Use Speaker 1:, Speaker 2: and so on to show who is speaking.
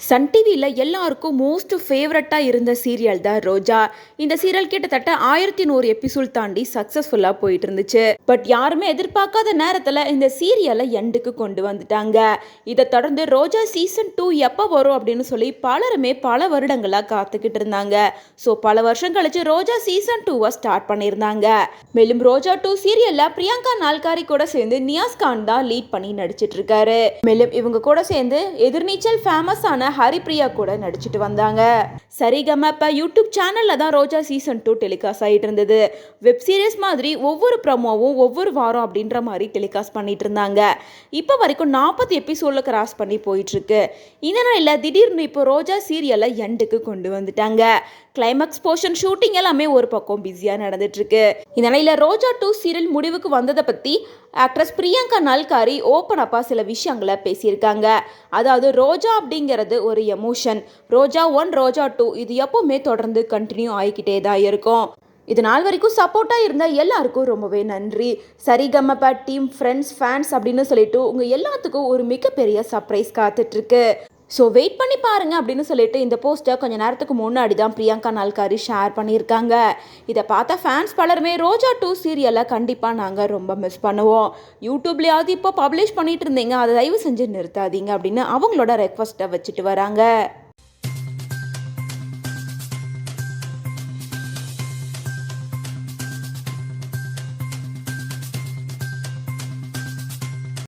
Speaker 1: Sun டிவியில் எல்லாருக்கும் most ஃபேவரட்டாக இருந்த சீரியல் தான் ரோஜா. இந்த சீரியல் கிட்டத்தட்ட 1100 எபிசோட் தாண்டி சக்ஸஸ்ஃபுல்லாக போயிட்டு இருந்துச்சு. பட் யாருமே எதிர்பார்க்காத நேரத்தில் இந்த சீரியலை எண்டுக்கு கொண்டு வந்துட்டாங்க. இதை தொடர்ந்து ரோஜா சீசன் 2 எப்போ வரும் அப்படின்னு சொல்லி பலருமே பல வருடங்களாக காத்துக்கிட்டு இருந்தாங்க. ஸோ பல வருஷம் கழிச்சு ரோஜா சீசன் 2 ஸ்டார்ட் பண்ணியிருந்தாங்க. மேலும் ரோஜா 2 சீரியல்ல பிரியங்கா நால்காரி கூட சேர்ந்து நியாஸ் கான் தான் லீட் பண்ணி நடிச்சிட்டு இருக்காரு. மேலும் இவங்க கூட சேர்ந்து எதிர்நீச்சல் ஃபேமஸான ஹரிப்ரியா கூட நடிச்சிட்டு வந்தாங்க. சரிகமப யூடியூப் சேனல்ல தான் ரோஜா சீசன் 2 டெலிகாஸ்ட் ஆகிட்டு இருந்தது. வெப் சீரிஸ் மாதிரி ஒவ்வொரு ப்ரோமோவும் ஒவ்வொரு வாரம் அப்படின்ற மாதிரி டெலிகாஸ்ட் பண்ணிட்டு இருந்தாங்க. இப்போ வரைக்கும் 40 எபிசோட்ல கிராஸ் பண்ணி போயிட்டு இருக்கு. இந்த நாளில் திடீர்னு இப்போ ரோஜா சீரியலை எண்டுக்கு கொண்டு வந்துட்டாங்க. கிளைமேக்ஸ் போர்ஷன் ஷூட்டிங் எல்லாமே ஒரு பக்கம் பிஸியாக நடந்துட்டு இருக்கு. இந்த நிலையில் ரோஜா 2 சீரியல் முடிவுக்கு வந்ததை பற்றி ஆக்ட்ரஸ் பிரியங்கா நால்காரி ஓப்பன் அப்பா சில விஷயங்களை பேசியிருக்காங்க. அதாவது ரோஜா அப்படிங்கிறது ஒரு எமோஷன். ரோஜா 1 ரோஜா 2 இது எப்பவுமே தொடர்ந்து கண்டினியூ ஆகிக்கிட்டே தான் இருக்கும். இது நாள் வரைக்கும் சப்போர்ட்டாக இருந்த எல்லாருக்கும் ரொம்பவே நன்றி. சரிகமப டீம், ஃப்ரெண்ட்ஸ், ஃபேன்ஸ் அப்படின்னு சொல்லிட்டு உங்கள் எல்லாத்துக்கும் ஒரு மிகப்பெரிய சர்ப்ரைஸ் காத்துட்ருக்கு. ஸோ வெயிட் பண்ணி பாருங்க அப்படின்னு சொல்லிட்டு இந்த போஸ்ட்டை கொஞ்சம் நேரத்துக்கு முன்னாடி தான் பிரியங்கா நால்காரி ஷேர் பண்ணியிருக்காங்க. இதை பார்த்த ஃபேன்ஸ் பலருமே ரோஜா 2 சீரியலை கண்டிப்பாக நாங்கள் ரொம்ப மிஸ் பண்ணுவோம். யூடியூப்லேயாவது இப்போ பப்ளிஷ் பண்ணிட்டு இருந்தீங்க, அதை தயவு செஞ்சு நிறுத்தாதீங்க அப்படின்னு அவங்களோட ரெக்வஸ்ட்டை வச்சுட்டு வராங்க.